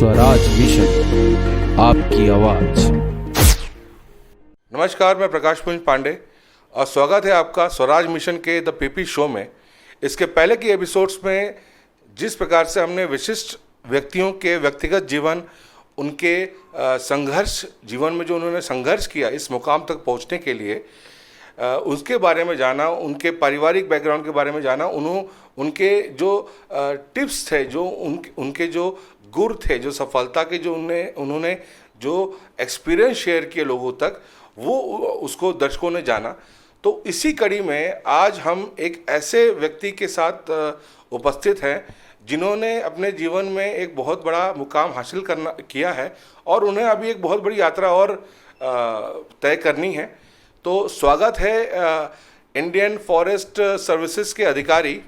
Swaraj mission, आपकी आवाज। नमस्कार, मैं प्रकाश पुंज पांडे और स्वागत है आपका स्वराज मिशन के द पीपी शो में। इसके पहले के एपिसोड्स में जिस प्रकार से हमने विशिष्ट व्यक्तियों के व्यक्तिगत जीवन, उनके संघर्ष, जीवन में जो उन्होंने संघर्ष किया इस मुकाम तक पहुंचने के लिए, उसके बारे में जाना, उनके पारिवारिक बैकग्राउंड के बारे में जाना, उनके जो टिप्स थे, जो उनके जो गुर थे, जो सफलता के जो उन्होंने जो एक्सपीरियंस शेयर किए लोगों तक, वो उसको दर्शकों ने जाना। तो इसी कड़ी में आज हम एक ऐसे व्यक्ति के साथ उपस्थित हैं जिन्होंने अपने जीवन में एक बहुत बड़ा मुकाम हासिल किया है और उन्हें अभी एक बहुत बड़ी यात्रा और तय करनी है। तो स्वागत है इंडियन फॉरेस्ट सर्विसेज के अधिकारी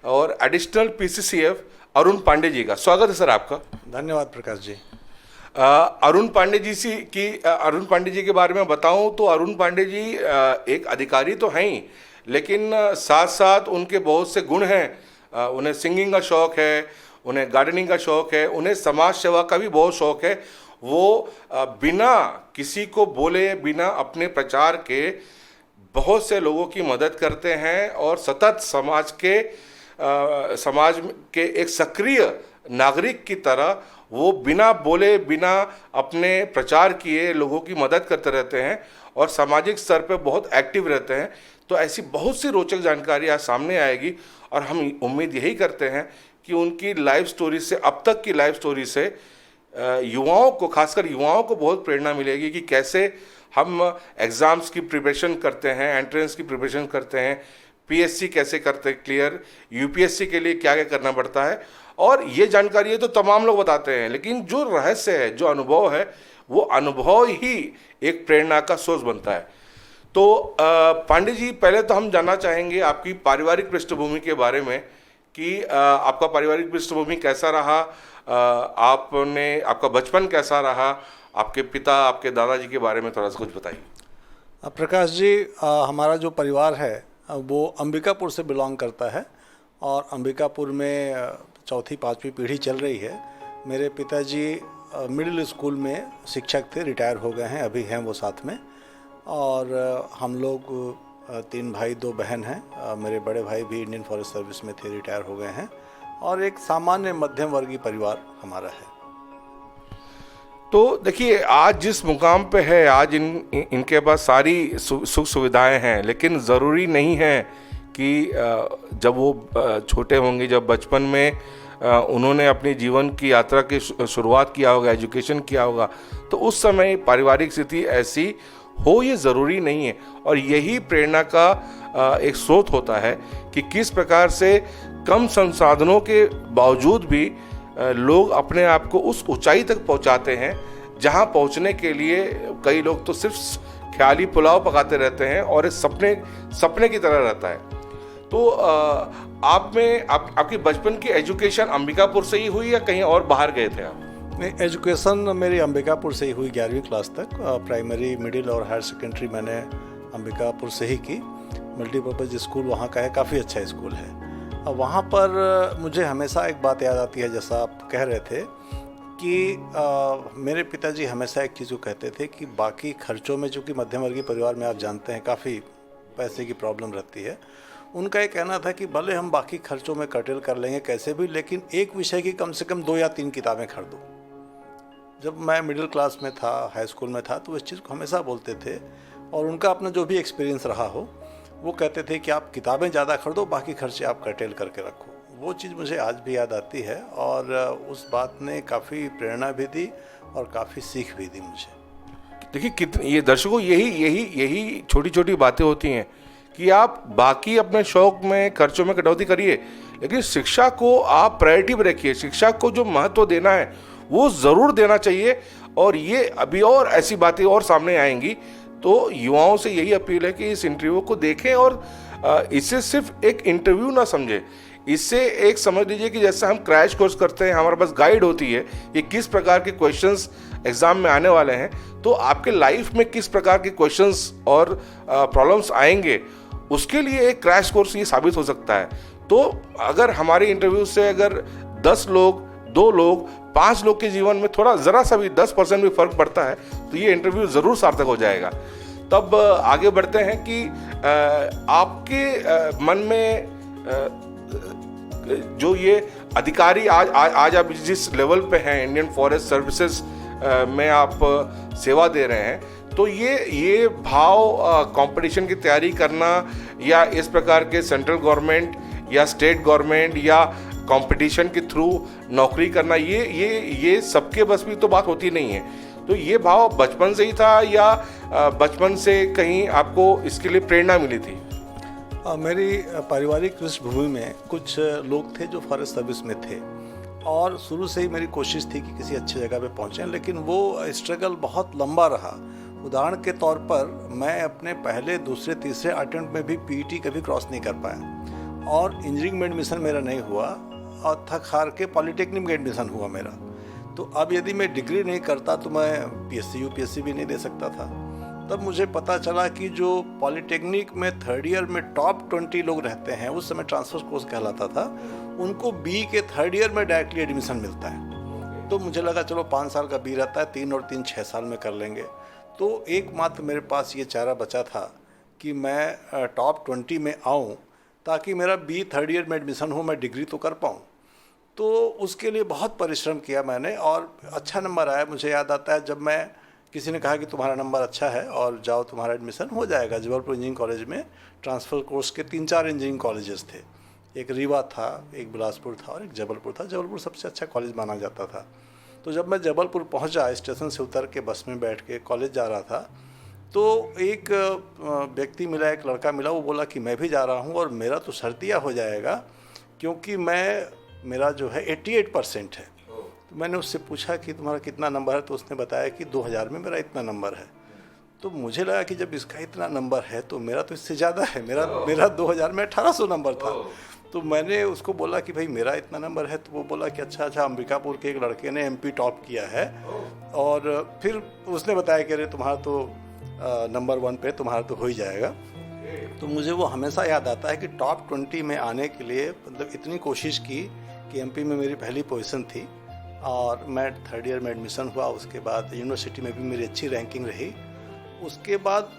और एडिशनल पीसीसीएफ अरुण पांडे जी का। स्वागत है सर आपका। धन्यवाद प्रकाश जी। अरुण पांडे जी के बारे में बताऊं तो अरुण पांडे जी एक अधिकारी तो हैं ही, लेकिन साथ साथ उनके बहुत से गुण हैं। उन्हें सिंगिंग का शौक़ है, उन्हें गार्डनिंग का शौक़ है, उन्हें समाज सेवा का भी बहुत शौक़ है। वो बिना किसी को बोले, बिना अपने प्रचार के बहुत से लोगों की मदद करते हैं और सतत समाज के एक सक्रिय नागरिक की तरह वो बिना बोले, बिना अपने प्रचार किए लोगों की मदद करते रहते हैं और सामाजिक स्तर पर बहुत एक्टिव रहते हैं। तो ऐसी बहुत सी रोचक जानकारी आज सामने आएगी और हम उम्मीद यही करते हैं कि उनकी लाइफ स्टोरी से, अब तक की लाइफ स्टोरी से युवाओं को, खासकर युवाओं को बहुत प्रेरणा मिलेगी कि कैसे हम एग्ज़ाम्स की प्रिपरेशन करते हैं, एंट्रेंस की प्रिपरेशन करते हैं, पीएससी कैसे करते हैं क्लियर, यूपीएससी के लिए क्या क्या करना पड़ता है। और ये जानकारी है तो तमाम लोग बताते हैं, लेकिन जो रहस्य है, जो अनुभव है, वो अनुभव ही एक प्रेरणा का सोर्स बनता है। तो पांडे जी, पहले तो हम जानना चाहेंगे आपकी पारिवारिक पृष्ठभूमि के बारे में कि आपका पारिवारिक पृष्ठभूमि कैसा रहा, आपका बचपन कैसा रहा, आपके पिता, आपके दादाजी के बारे में थोड़ा सा कुछ बताइए। प्रकाश जी, हमारा जो परिवार है वो अंबिकापुर से बिलोंग करता है और अंबिकापुर में चौथी पाँचवीं पीढ़ी चल रही है। मेरे पिताजी मिडिल स्कूल में शिक्षक थे, रिटायर हो गए हैं, अभी हैं वो साथ में। और हम लोग 3 भाई 2 बहन हैं। मेरे बड़े भाई भी इंडियन फॉरेस्ट सर्विस में थे, रिटायर हो गए हैं और एक सामान्य मध्यम वर्गीय परिवार हमारा है। तो देखिए, आज जिस मुकाम पे है, आज इनके पास सारी सुख सुविधाएं हैं, लेकिन ज़रूरी नहीं है कि जब वो छोटे होंगे, जब बचपन में उन्होंने अपने जीवन की यात्रा की शुरुआत किया होगा, एजुकेशन किया होगा, तो उस समय पारिवारिक स्थिति ऐसी हो, ये ज़रूरी नहीं है। और यही प्रेरणा का एक स्रोत होता है कि किस प्रकार से कम संसाधनों के बावजूद भी लोग अपने आप को उस ऊंचाई तक पहुंचाते हैं जहां पहुंचने के लिए कई लोग तो सिर्फ ख्याली पुलाव पकाते रहते हैं और एक सपने की तरह रहता है। तो आपकी बचपन की एजुकेशन अंबिकापुर से ही हुई या कहीं और बाहर गए थे आप? नहीं, एजुकेशन मेरी अंबिकापुर से ही हुई 11वीं क्लास तक। प्राइमरी, मिडिल और हायर सेकेंडरी मैंने अंबिकापुर से ही की। मल्टीपर्पज़ स्कूल वहाँ का है, काफ़ी अच्छा स्कूल है। वहाँ पर मुझे हमेशा एक बात याद आती है, जैसा आप कह रहे थे कि मेरे पिताजी हमेशा एक चीज़ को कहते थे कि बाकी खर्चों में, चूँकि मध्यम वर्गीय परिवार में आप जानते हैं काफ़ी पैसे की प्रॉब्लम रहती है, उनका ये कहना था कि भले हम बाकी खर्चों में कर्टेल कर लेंगे कैसे भी, लेकिन एक विषय की कम से कम 2 या 3 किताबें खरीदो। जब मैं मिडिल क्लास में था, हाई स्कूल में था, तो इस चीज़ को हमेशा बोलते थे और उनका अपना जो भी एक्सपीरियंस रहा हो, वो कहते थे कि आप किताबें ज़्यादा खरीदो, बाकी खर्चे आप कर्टेल करके रखो। वो चीज़ मुझे आज भी याद आती है और उस बात ने काफ़ी प्रेरणा भी दी और काफ़ी सीख भी दी मुझे। देखिए, कितनी ये दर्शकों, यही छोटी छोटी बातें होती हैं कि आप बाकी अपने शौक में, खर्चों में कटौती करिए, लेकिन शिक्षा को आप प्रायोरिटी पर रखिए। शिक्षा को जो महत्व देना है वो ज़रूर देना चाहिए। और ये अभी और ऐसी बातें और सामने आएंगी, तो युवाओं से यही अपील है कि इस इंटरव्यू को देखें और इसे सिर्फ एक इंटरव्यू ना समझें, इससे एक समझ लीजिए कि जैसे हम क्रैश कोर्स करते हैं, हमारे पास गाइड होती है कि किस प्रकार के क्वेश्चंस एग्जाम में आने वाले हैं, तो आपके लाइफ में किस प्रकार के क्वेश्चंस और प्रॉब्लम्स आएंगे, उसके लिए एक क्रैश कोर्स ये साबित हो सकता है। तो अगर हमारे इंटरव्यू से अगर 10 लोग, 2 लोग 5 लोग के जीवन में थोड़ा ज़रा सा भी 10% भी फर्क पड़ता है तो ये इंटरव्यू ज़रूर सार्थक हो जाएगा। तब आगे बढ़ते हैं कि आपके मन में जो ये अधिकारी आज आप जिस लेवल पे हैं, इंडियन फॉरेस्ट सर्विसेज में आप सेवा दे रहे हैं, तो ये भाव कंपटीशन की तैयारी करना या इस प्रकार के सेंट्रल गवर्नमेंट या स्टेट गवर्नमेंट या कंपटीशन के थ्रू नौकरी करना, ये सबके बस की तो बात होती नहीं है। तो ये भाव बचपन से ही था या बचपन से कहीं आपको इसके लिए प्रेरणा मिली थी? मेरी पारिवारिक पृष्ठभूमि में कुछ लोग थे जो फॉरेस्ट सर्विस में थे और शुरू से ही मेरी कोशिश थी कि किसी अच्छी जगह पे पहुँचें, लेकिन वो स्ट्रगल बहुत लंबा रहा। उदाहरण के तौर पर मैं अपने पहले, दूसरे, तीसरे अटेम्प्ट में भी पीईटी कभी क्रॉस नहीं कर पाया और इंजीनियरिंग में एडमिशन मेरा नहीं हुआ और थक हार के पॉलिटेक्निक में एडमिशन हुआ मेरा। तो अब यदि मैं डिग्री नहीं करता तो मैं पीएससी यूपीएससी भी नहीं दे सकता था। तब मुझे पता चला कि जो पॉलिटेक्निक में थर्ड ईयर में टॉप 20 लोग रहते हैं, उस समय ट्रांसफर कोर्स कहलाता था, उनको बी के थर्ड ईयर में डायरेक्टली एडमिशन मिलता है। तो मुझे लगा चलो 5 साल का बी रहता है, 3 और 3 6 साल में कर लेंगे। तो एकमात्र मेरे पास ये चारा बचा था कि मैं टॉप 20 में आऊँ ताकि मेरा बी थर्ड ईयर में एडमिशन हो, मैं डिग्री तो कर पाऊँ। तो उसके लिए बहुत परिश्रम किया मैंने और अच्छा नंबर आया। मुझे याद आता है जब मैं, किसी ने कहा कि तुम्हारा नंबर अच्छा है और जाओ तुम्हारा एडमिशन हो जाएगा। जबलपुर इंजीनियरिंग कॉलेज में ट्रांसफ़र कोर्स के 3-4 इंजीनियरिंग कॉलेजेस थे, एक रीवा था, एक बिलासपुर था और एक जबलपुर था। जबलपुर सबसे अच्छा कॉलेज माना जाता था। तो जब मैं जबलपुर पहुंचा, स्टेशन से उतर के बस में बैठ के कॉलेज जा रहा था, तो एक व्यक्ति मिला, एक लड़का मिला, वो बोला कि मैं भी जा रहा हूं और मेरा तो सर्दिया हो जाएगा क्योंकि मेरा जो है 88% है। तो मैंने उससे पूछा कि तुम्हारा कितना नंबर है, तो उसने बताया कि 2000 में मेरा इतना नंबर है। तो मुझे लगा कि जब इसका इतना नंबर है तो मेरा तो इससे ज़्यादा है, मेरा 2000 में 1800 नंबर था। तो मैंने उसको बोला कि भाई मेरा इतना नंबर है। तो वो बोला कि अच्छा अंबिकापुर के एक लड़के ने एमपी टॉप किया है। और फिर उसने बताया कि अरे तुम्हारा तो नंबर 1 पे, तुम्हारा तो हो ही जाएगा। तो मुझे वो हमेशा याद आता है कि टॉप 20 में आने के लिए मतलब इतनी कोशिश की कि एमपी में मेरी पहली पोजीशन थी और मैं थर्ड ईयर में एडमिशन हुआ। उसके बाद यूनिवर्सिटी में भी मेरी अच्छी रैंकिंग रही। उसके बाद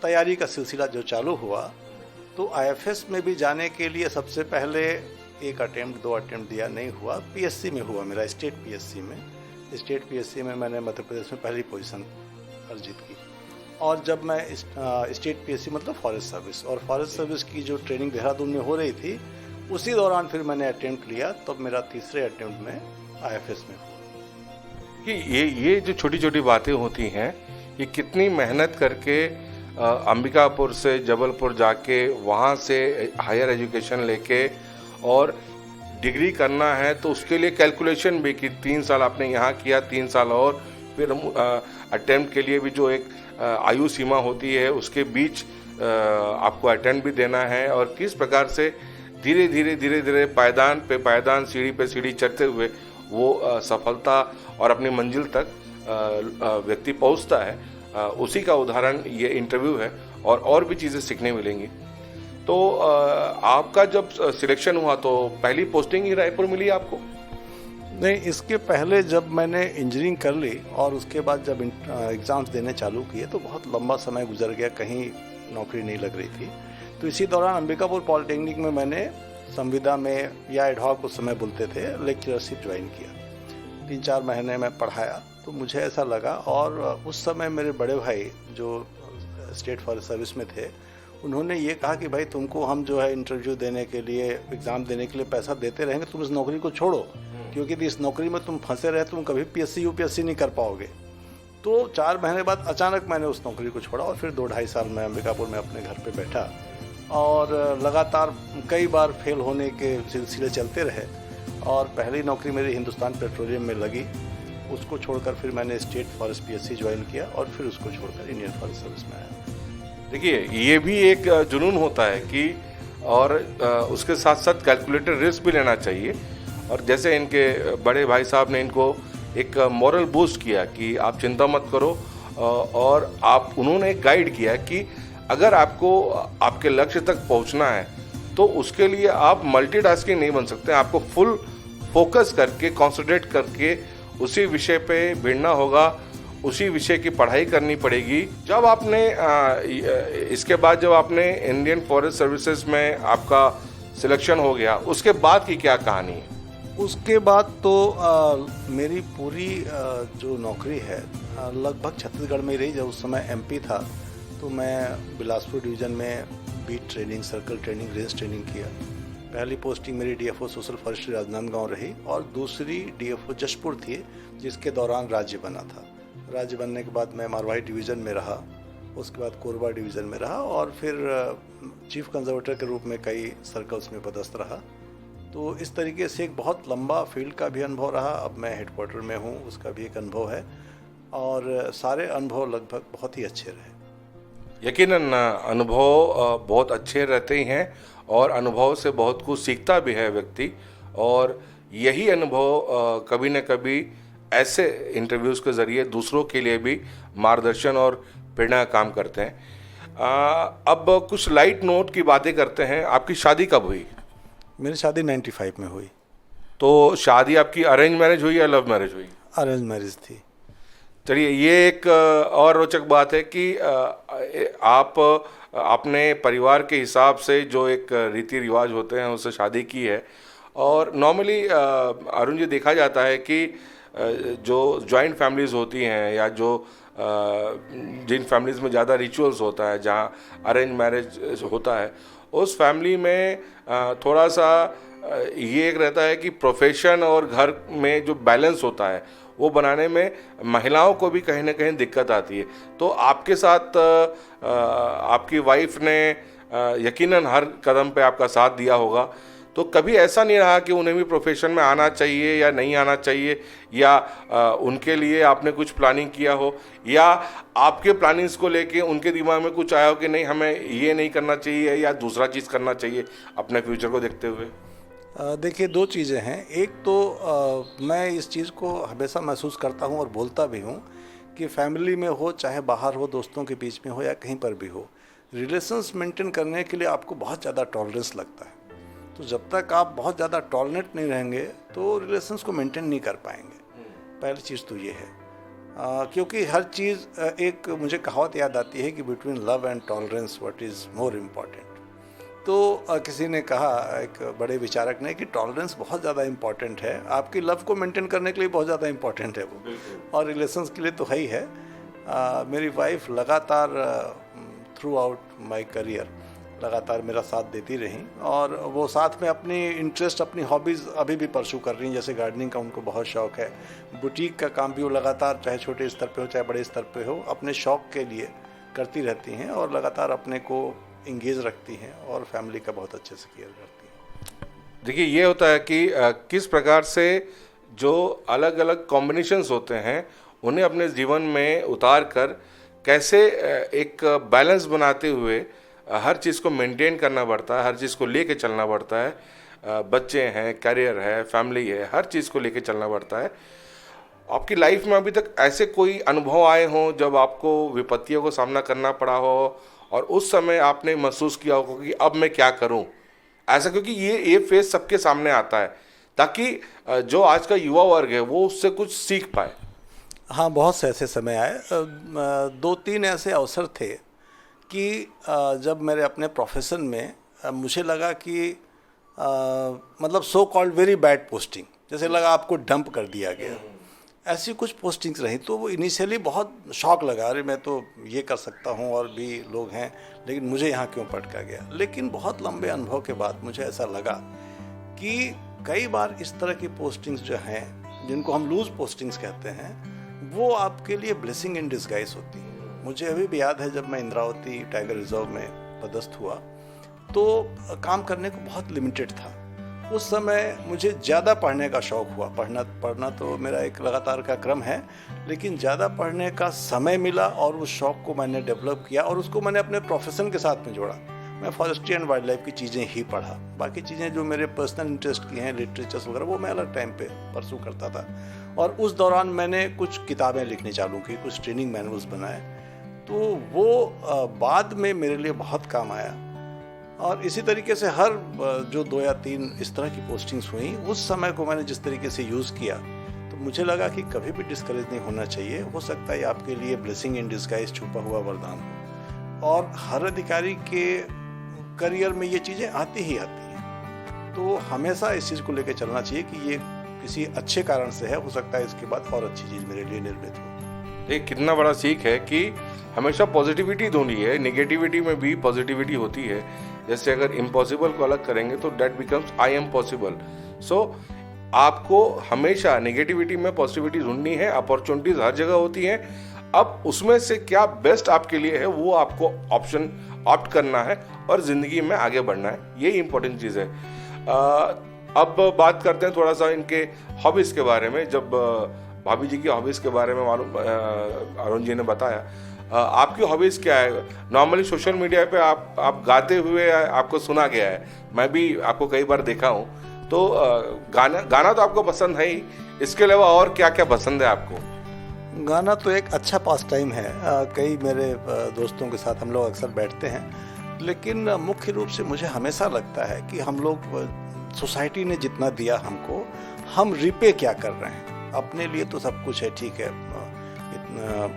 तैयारी का सिलसिला जो चालू हुआ, तो आईएफएस में भी जाने के लिए सबसे पहले 1 अटेम्प्ट 2 अटेम्प्ट दिया, नहीं हुआ। पीएससी में हुआ मेरा, स्टेट पीएससी में मैंने मध्य प्रदेश में पहली पोजीशन अर्जित की। और जब मैं स्टेट पीएससी मतलब फॉरेस्ट सर्विस, और फॉरेस्ट सर्विस की जो ट्रेनिंग देहरादून में हो रही थी, उसी दौरान फिर मैंने अटेम्प्ट लिया। तब मेरा तीसरे अटेम्प्ट में आईएफएस में हुआ। कि ये जो छोटी छोटी बातें होती हैं, ये कितनी मेहनत करके अंबिकापुर से जबलपुर जाके वहाँ से हायर एजुकेशन लेके और डिग्री करना है, तो उसके लिए कैलकुलेशन भी कि 3 साल आपने यहाँ किया, 3 साल और फिर अटेम्प्ट के लिए भी जो एक आयु सीमा होती है उसके बीच आपको अटेम्प्ट भी देना है, और किस प्रकार से धीरे धीरे पायदान पे पायदान, सीढ़ी पे सीढ़ी चढ़ते हुए वो सफलता और अपनी मंजिल तक व्यक्ति पहुंचता है। उसी का उदाहरण ये इंटरव्यू है और भी चीज़ें सीखने मिलेंगी। तो आपका जब सिलेक्शन हुआ तो पहली पोस्टिंग ही रायपुर मिली आपको? नहीं, इसके पहले जब मैंने इंजीनियरिंग कर ली और उसके बाद जब एग्ज़ाम्स देने चालू किए तो बहुत लंबा समय गुजर गया, कहीं नौकरी नहीं लग रही थी। तो इसी दौरान अंबिकापुर पॉलिटेक्निक में मैंने संविदा में या एडहॉक उस समय बोलते थे लेक्चरशिप ज्वाइन किया। 3-4 महीने में पढ़ाया तो मुझे ऐसा लगा। और उस समय मेरे बड़े भाई जो स्टेट फॉरेस्ट सर्विस में थे, उन्होंने ये कहा कि भाई तुमको हम जो है इंटरव्यू देने के लिए, एग्ज़ाम देने के लिए पैसा देते रहेंगे, तुम इस नौकरी को छोड़ो, क्योंकि इस नौकरी में तुम फंसे रहे तुम कभी पीएससी यूपीएससी नहीं कर पाओगे। तो 4 महीने बाद अचानक मैंने उस नौकरी को छोड़ा और फिर 2-2.5 साल मैं अंबिकापुर में अपने घर पे बैठा और लगातार कई बार फेल होने के सिलसिले चलते रहे। और पहली नौकरी मेरी हिंदुस्तान पेट्रोलियम में लगी, उसको छोड़कर फिर मैंने स्टेट फॉरेस्ट पीएससी ज्वाइन किया और फिर उसको छोड़कर इंडियन फॉरेस्ट सर्विस में आया। देखिए, ये भी एक जुनून होता है कि और उसके साथ साथ कैलकुलेटेड रिस्क भी लेना चाहिए। और जैसे इनके बड़े भाई साहब ने इनको एक मॉरल बूस्ट किया कि आप चिंता मत करो, और उन्होंने एक गाइड किया कि अगर आपको आपके लक्ष्य तक पहुंचना है तो उसके लिए आप मल्टीटास्किंग नहीं बन सकते, आपको फोकस करके, कंसंट्रेट करके उसी विषय पे भिड़ना होगा, उसी विषय की पढ़ाई करनी पड़ेगी। जब आपने इसके बाद जब आपने इंडियन फॉरेस्ट सर्विसेज में आपका सिलेक्शन हो गया, उसके बाद की क्या कहानी है? उसके बाद तो मेरी पूरी जो नौकरी है लगभग छत्तीसगढ़ में रही। जब उस समय एमपी था तो मैं बिलासपुर डिवीज़न में beat training, circle training, range training किया। पहली पोस्टिंग मेरी डीएफओ सोशल फॉरेस्ट्री राजनांदगांव रही और दूसरी डीएफओ जशपुर थी, जिसके दौरान राज्य बना था। राज्य बनने के बाद मैं मारवाही डिवीज़न में रहा, उसके बाद कोरबा डिवीज़न में रहा और फिर चीफ कंजर्वेटर के रूप में कई सर्कल्स में पदस्थ रहा। तो इस तरीके से एक बहुत लंबा फील्ड का भी अनुभव रहा। अब मैं हेडक्वार्टर में हूँ, उसका भी एक अनुभव है और सारे अनुभव लगभग बहुत ही अच्छे रहे। यकीनन अनुभव बहुत अच्छे रहते ही हैं और अनुभव से बहुत कुछ सीखता भी है व्यक्ति, और यही अनुभव कभी न कभी ऐसे इंटरव्यूज़ के ज़रिए दूसरों के लिए भी मार्गदर्शन और प्रेरणा का काम करते हैं। अब कुछ लाइट नोट की बातें करते हैं। आपकी शादी कब हुई? मेरी शादी 95 में हुई। तो शादी आपकी अरेंज मैरिज हुई या लव मैरिज हुई? अरेंज मैरिज थी। चलिए, ये एक और रोचक बात है कि आप अपने परिवार के हिसाब से जो एक रीति रिवाज होते हैं उससे शादी की है। और नॉर्मली अरुण जी, देखा जाता है कि जो जॉइंट फैमिलीज़ होती हैं या जो जिन फैमिलीज़ में ज़्यादा रिचुअल्स होता है, जहाँ अरेंज मैरिज होता है, उस फैमिली में थोड़ा सा ये एक रहता है कि प्रोफेशन और घर में जो बैलेंस होता है वो बनाने में महिलाओं को भी कहीं ना कहीं दिक्कत आती है। तो आपके साथ आपकी वाइफ ने यकीनन हर कदम पे आपका साथ दिया होगा। तो कभी ऐसा नहीं रहा कि उन्हें भी प्रोफेशन में आना चाहिए या नहीं आना चाहिए, या उनके लिए आपने कुछ प्लानिंग किया हो, या आपके प्लानिंग्स को लेके उनके दिमाग में कुछ आया हो कि नहीं, हमें ये नहीं करना चाहिए या दूसरा चीज़ करना चाहिए अपने फ्यूचर को देखते हुए? देखिए, दो चीज़ें हैं। एक तो मैं इस चीज़ को हमेशा महसूस करता हूँ और बोलता भी हूँ कि फैमिली में हो, चाहे बाहर हो, दोस्तों के बीच में हो या कहीं पर भी हो, रिलेशंस मेंटेन करने के लिए आपको बहुत ज़्यादा टॉलरेंस लगता है। तो जब तक आप बहुत ज़्यादा टॉलरेंट नहीं रहेंगे तो रिलेशंस को मेंटेन नहीं कर पाएंगे। पहली चीज़ तो ये है, क्योंकि हर चीज़ एक मुझे कहावत याद आती है कि between love and tolerance what is more important. तो किसी ने कहा, एक बड़े विचारक ने, कि टॉलरेंस बहुत ज़्यादा इम्पॉर्टेंट है, आपकी लव को मेंटेन करने के लिए बहुत ज़्यादा इम्पॉर्टेंट है वो, और रिलेशंस के लिए तो है ही है। मेरी वाइफ लगातार थ्रू आउट माई करियर लगातार मेरा साथ देती रही, और वो साथ में अपनी इंटरेस्ट, अपनी हॉबीज़ अभी भी परस्यू कर रही हैं। जैसे गार्डनिंग का उनको बहुत शौक़ है, बुटीक का काम भी वो लगातार, चाहे छोटे स्तर पे हो चाहे बड़े स्तर पे हो, अपने शौक़ के लिए करती रहती हैं और लगातार अपने को इंगेज रखती हैं और फैमिली का बहुत अच्छे से केयर करती हैं। देखिए, ये होता है कि किस प्रकार से जो अलग अलग कॉम्बिनेशंस होते हैं उन्हें अपने जीवन में उतार कर कैसे एक बैलेंस बनाते हुए हर चीज़ को मेंटेन करना पड़ता है, हर चीज़ को लेके चलना पड़ता है। बच्चे हैं, करियर है, फैमिली है, हर चीज़ को लेके चलना पड़ता है। आपकी लाइफ में अभी तक ऐसे कोई अनुभव आए हों जब आपको विपत्तियों को सामना करना पड़ा हो और उस समय आपने महसूस किया होगा कि अब मैं क्या करूं? ऐसा, क्योंकि ये फेज सबके सामने आता है ताकि जो आज का युवा वर्ग है वो उससे कुछ सीख पाए। हाँ, बहुत से ऐसे समय आए। 2-3 ऐसे अवसर थे कि जब मेरे अपने प्रोफेशन में मुझे लगा कि मतलब so called very bad posting, जैसे लगा आपको डंप कर दिया गया, ऐसी कुछ पोस्टिंग्स रही। तो वो इनिशियली बहुत शौक लगा, अरे मैं तो ये कर सकता हूँ और भी लोग हैं, लेकिन मुझे यहाँ क्यों पटका गया। लेकिन बहुत लंबे अनुभव के बाद मुझे ऐसा लगा कि कई बार इस तरह की पोस्टिंग्स जो हैं, जिनको हम लूज पोस्टिंग्स कहते हैं, वो आपके लिए ब्लेसिंग इन डिस्गाइज होती है। मुझे अभी भी याद है, जब मैं इंद्रावती टाइगर रिजर्व में पदस्थ हुआ तो काम करने को बहुत लिमिटेड था। उस समय मुझे ज़्यादा पढ़ने का शौक़ हुआ। पढ़ना तो मेरा एक लगातार का क्रम है, लेकिन ज़्यादा पढ़ने का समय मिला और उस शौक़ को मैंने डेवलप किया और उसको मैंने अपने प्रोफेशन के साथ में जोड़ा। मैं फॉरेस्ट्री एंड वाइल्ड लाइफ की चीज़ें ही पढ़ा, बाकी चीज़ें जो मेरे पर्सनल इंटरेस्ट की हैं, लिटरेचर्स वगैरह, वो मैं अलग टाइम पे परस्यू करता था। और उस दौरान मैंने कुछ किताबें लिखनी चालू की, कुछ ट्रेनिंग मैनुअल्स बनाए, तो वो बाद में मेरे लिए बहुत काम आया। और इसी तरीके से हर जो 2 या 3 इस तरह की पोस्टिंग्स हुई, उस समय को मैंने जिस तरीके से यूज़ किया, तो मुझे लगा कि कभी भी डिस्करेज नहीं होना चाहिए। हो सकता है आपके लिए ब्लेसिंग इन डिस्गाइज, छुपा हुआ वरदान हो, और हर अधिकारी के करियर में ये चीज़ें आती ही आती हैं। तो हमेशा इस चीज़ को लेकर चलना चाहिए कि ये किसी अच्छे कारण से है, हो सकता है इसके बाद और अच्छी चीज़ मेरे लिए निर्मित हो। एक कितना बड़ा सीख है कि हमेशा पॉजिटिविटी ढूंढनी है, नेगेटिविटी में भी पॉजिटिविटी होती है। जैसे अगर इम्पॉसिबल को अलग करेंगे तो that becomes I'm possible. So आपको हमेशा नेगेटिविटी में पॉजिटिविटी ढूंढनी है। अपॉर्चुनिटीज हर जगह होती हैं, अब उसमें से क्या बेस्ट आपके लिए है वो आपको ऑप्शन ऑप्ट करना है और ज़िंदगी में आगे बढ़ना है, यही इंपॉर्टेंट चीज़ है। अब बात करते हैं थोड़ा सा इनके हॉबीज़ के बारे में। जब भाभी जी की हॉबीज़ के बारे में मालूम अरुण जी ने बताया, आपकी हॉबीज़ क्या है? नॉर्मली सोशल मीडिया पे आप गाते हुए आपको सुना गया है, मैं भी आपको कई बार देखा हूँ। तो गाना तो आपको पसंद है ही, इसके अलावा और क्या क्या पसंद है आपको? गाना तो एक अच्छा पास टाइम है। कई मेरे दोस्तों के साथ हम लोग अक्सर बैठते हैं, लेकिन मुख्य रूप से मुझे हमेशा लगता है कि हम लोग, सोसाइटी ने जितना दिया हमको, हम रिपे क्या कर रहे हैं। अपने लिए तो सब कुछ है, ठीक है,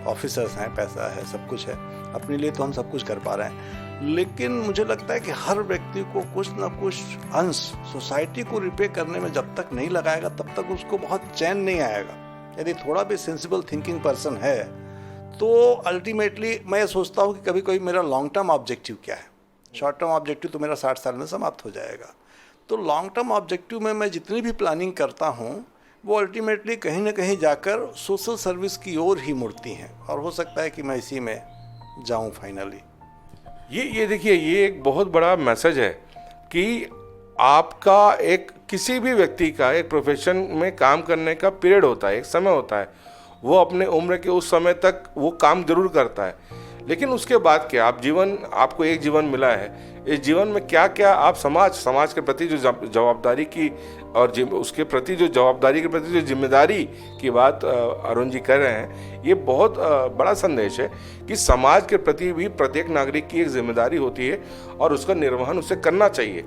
ऑफिसर्स हैं, पैसा है, सब कुछ है, अपने लिए तो हम सब कुछ कर पा रहे हैं, लेकिन मुझे लगता है कि हर व्यक्ति को कुछ ना कुछ अंश सोसाइटी को रिपे करने में जब तक नहीं लगाएगा तब तक उसको बहुत चैन नहीं आएगा। यदि थोड़ा भी सेंसिबल थिंकिंग पर्सन है तो अल्टीमेटली मैं सोचता हूँ कि कभी कभी मेरा लॉन्ग टर्म ऑब्जेक्टिव क्या है। शॉर्ट टर्म ऑब्जेक्टिव तो मेरा 60 साल में समाप्त हो जाएगा, तो लॉन्ग टर्म ऑब्जेक्टिव में मैं जितनी भी प्लानिंग करता हूँ वो अल्टीमेटली कहीं ना कहीं जाकर सोशल सर्विस की ओर ही मुड़ती हैं, और हो सकता है कि मैं इसी में जाऊँ फाइनली। ये देखिए, ये एक बहुत बड़ा मैसेज है कि आपका एक किसी भी व्यक्ति का एक प्रोफेशन में काम करने का पीरियड होता है, एक समय होता है, वो अपने उम्र के उस समय तक वो काम जरूर करता है, लेकिन उसके बाद क्या, आपको एक जीवन मिला है, इस जीवन में क्या क्या आप समाज के प्रति जो जवाबदारी की और उसके प्रति जो जवाबदारी के प्रति जो जिम्मेदारी की बात अरुण जी कर रहे हैं, ये बहुत बड़ा संदेश है कि समाज के प्रति भी प्रत्येक नागरिक की एक जिम्मेदारी होती है और उसका निर्वहन उसे करना चाहिए।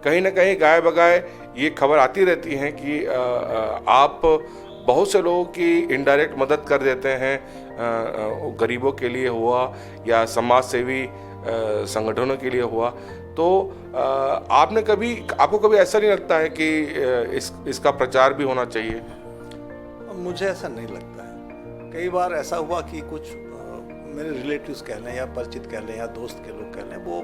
कहीं ना कहीं गाय बगाए ये खबर आती रहती है कि आप बहुत से लोगों की इनडायरेक्ट मदद कर देते हैं, गरीबों के लिए हुआ या समाज सेवी संगठनों के लिए हुआ। तो आपको कभी ऐसा नहीं लगता है कि इसका प्रचार भी होना चाहिए? मुझे ऐसा नहीं लगता है। कई बार ऐसा हुआ कि कुछ मेरे रिलेटिव्स कह लें या परिचित कह लें या दोस्त के लोग कह लें, वो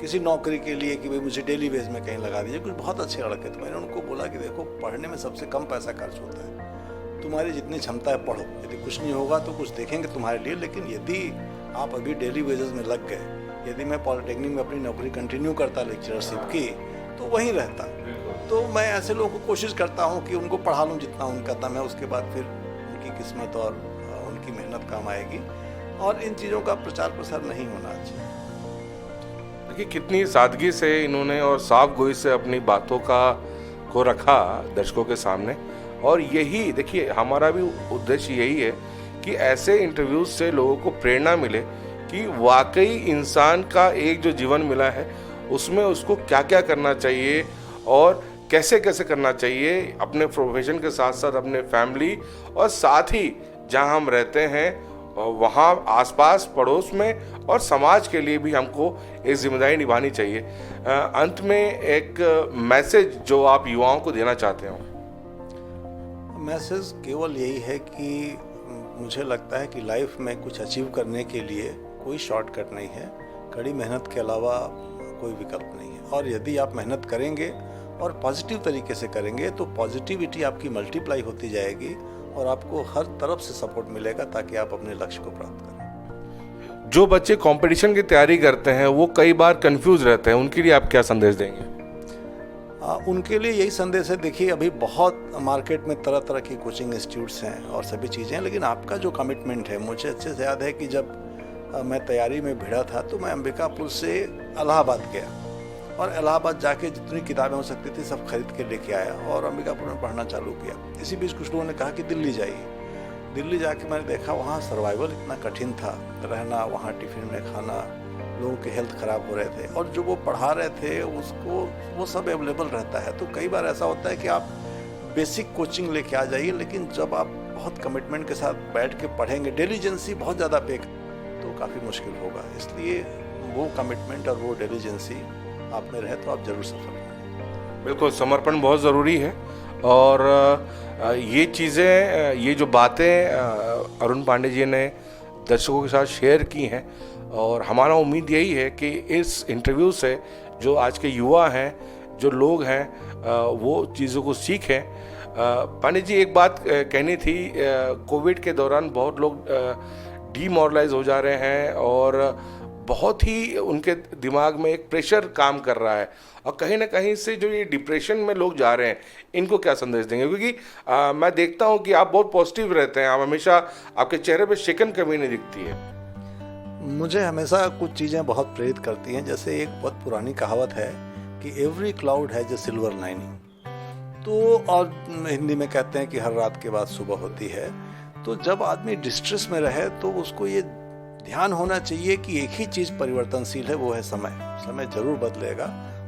किसी नौकरी के लिए कि भाई मुझे डेली बेस में कहीं लगा दीजिए, कुछ बहुत अच्छे लड़के, तो मैंने उनको बोला कि देखो, पढ़ने में सबसे कम पैसा खर्च होता है, तुम्हारी जितनी क्षमता है पढ़ो, यदि कुछ नहीं होगा तो कुछ देखेंगे तुम्हारे लिए, लेकिन यदि आप अभी डेली वेजेस में लग गए, यदि मैं पॉलिटेक्निक में अपनी नौकरी कंटिन्यू करता लेक्चरशिप की तो वहीं रहता। तो मैं ऐसे लोगों को कोशिश करता हूँ कि उनको पढ़ा लूँ जितना उनका दम है, उसके बाद फिर उनकी किस्मत और उनकी मेहनत काम आएगी, और इन चीज़ों का प्रचार प्रसार नहीं होना चाहिए। देखिए कितनी सादगी से इन्होंने और साफ गोई से अपनी बातों को रखा दर्शकों के सामने, और यही देखिए हमारा भी उद्देश्य यही है कि ऐसे इंटरव्यूज से लोगों को प्रेरणा मिले कि वाकई इंसान का एक जो जीवन मिला है उसमें उसको क्या क्या करना चाहिए और कैसे कैसे करना चाहिए, अपने प्रोफेशन के साथ साथ अपने फैमिली और साथ ही जहां हम रहते हैं वहाँ आसपास पड़ोस में और समाज के लिए भी हमको एक जिम्मेदारी निभानी चाहिए। अंत में एक मैसेज जो आप युवाओं को देना चाहते हो? मैसेज केवल यही है कि मुझे लगता है कि लाइफ में कुछ अचीव करने के लिए कोई शॉर्टकट नहीं है, कड़ी मेहनत के अलावा कोई विकल्प नहीं है, और यदि आप मेहनत करेंगे और पॉजिटिव तरीके से करेंगे तो पॉजिटिविटी आपकी मल्टीप्लाई होती जाएगी और आपको हर तरफ से सपोर्ट मिलेगा ताकि आप अपने लक्ष्य को प्राप्त करें। जो बच्चे कंपटीशन की तैयारी करते हैं वो कई बार कंफ्यूज रहते हैं, उनके लिए आप क्या संदेश देंगे? उनके लिए यही संदेश है, देखिए अभी बहुत मार्केट में तरह तरह की कोचिंग इंस्टीट्यूट्स हैं और सभी चीज़ें हैं, लेकिन आपका जो कमिटमेंट है, मुझे अच्छे से याद है कि जब मैं तैयारी में भिड़ा था तो मैं अंबिकापुर से इलाहाबाद गया और इलाहाबाद जाके जितनी किताबें हो सकती थी सब खरीद के लेके आया और अंबिकापुर में पढ़ना चालू किया। इसी बीच कुछ लोगों ने कहा कि दिल्ली जाइए। दिल्ली जाके मैंने देखा वहाँ सर्वाइवल इतना कठिन था, रहना, वहाँ टिफिन में खाना, लोगों के हेल्थ ख़राब हो रहे थे, और जो वो पढ़ा रहे थे उसको वो सब अवेलेबल रहता है। तो कई बार ऐसा होता है कि आप बेसिक कोचिंग लेके आ जाइए, लेकिन जब आप बहुत कमिटमेंट के साथ बैठ के पढ़ेंगे, डिलीजेंसी बहुत ज़्यादा पे तो काफ़ी मुश्किल होगा। इसलिए वो कमिटमेंट और वो डिलीजेंसी आप में रहे तो आप ज़रूर सफल होंगे। बिल्कुल, समर्पण बहुत ज़रूरी है। और ये चीज़ें, ये जो बातें अरुण पांडे जी ने दर्शकों के साथ शेयर की हैं, और हमारा उम्मीद यही है कि इस इंटरव्यू से जो आज के युवा हैं, जो लोग हैं, वो चीज़ों को सीखें। पांडे जी, एक बात कहनी थी, कोविड के दौरान बहुत लोग डीमोरलाइज हो जा रहे हैं और बहुत ही उनके दिमाग में एक प्रेशर काम कर रहा है, और कहीं ना कहीं से जो ये डिप्रेशन में लोग जा रहे हैं, इनको क्या संदेश देंगे? क्योंकि मैं देखता हूँ कि आप बहुत पॉजिटिव रहते हैं, आप हमेशा, आपके चेहरे पे शिकन कभी नहीं दिखती है। मुझे हमेशा कुछ चीज़ें बहुत प्रेरित करती हैं। जैसे एक बहुत पुरानी कहावत है कि every cloud has a silver lining. तो और हिंदी में कहते हैं कि हर रात के बाद सुबह होती है। तो जब आदमी डिस्ट्रेस में रहे तो उसको ये ध्यान होना चाहिए कि एक ही चीज़ परिवर्तनशील है, वो है समय। समय जरूर बदलेगा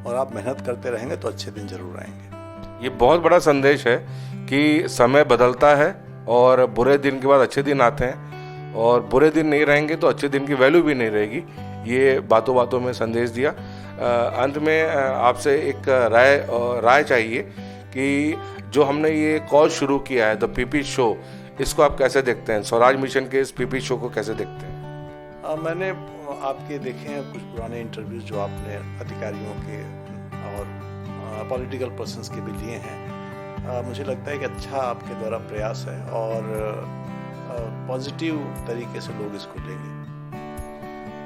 और आप मेहनत करते रहेंगे तो अच्छे दिन जरूर आएंगे। ये बहुत बड़ा संदेश है कि समय बदलता है और बुरे दिन के बाद अच्छे दिन आते हैं, और बुरे दिन नहीं रहेंगे तो अच्छे दिन की वैल्यू भी नहीं रहेगी। ये बातों बातों में संदेश दिया। अंत में आपसे एक राय चाहिए कि जो हमने ये कॉज शुरू किया है, द पीपी शो, इसको आप कैसे देखते हैं? स्वराज मिशन के इस पीपी शो को कैसे देखते हैं? मैंने आपके देखे हैं कुछ पुराने इंटरव्यूज जो आपने अधिकारियों के और पॉलिटिकल पर्सन्स के भी लिए हैं। मुझे लगता है कि अच्छा आपके द्वारा प्रयास है और पॉजिटिव तरीके से लोग इसको लेंगे।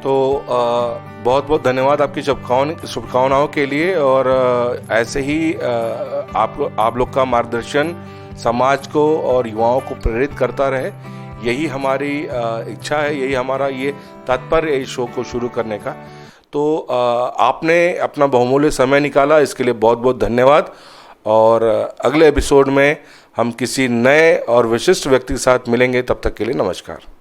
तो बहुत बहुत धन्यवाद आपकी शुभकामनाओं के लिए, और ऐसे ही आप लोग का मार्गदर्शन समाज को और युवाओं को प्रेरित करता रहे। यही हमारी इच्छा है, यही हमारा ये तात्पर्य है इस शो को शुरू करने का। तो आपने अपना बहुमूल्य समय निकाला, इसके लिए बहुत बहुत धन्यवाद। और अगले एपिसोड में हम किसी नए और विशिष्ट व्यक्ति के साथ मिलेंगे। तब तक के लिए नमस्कार।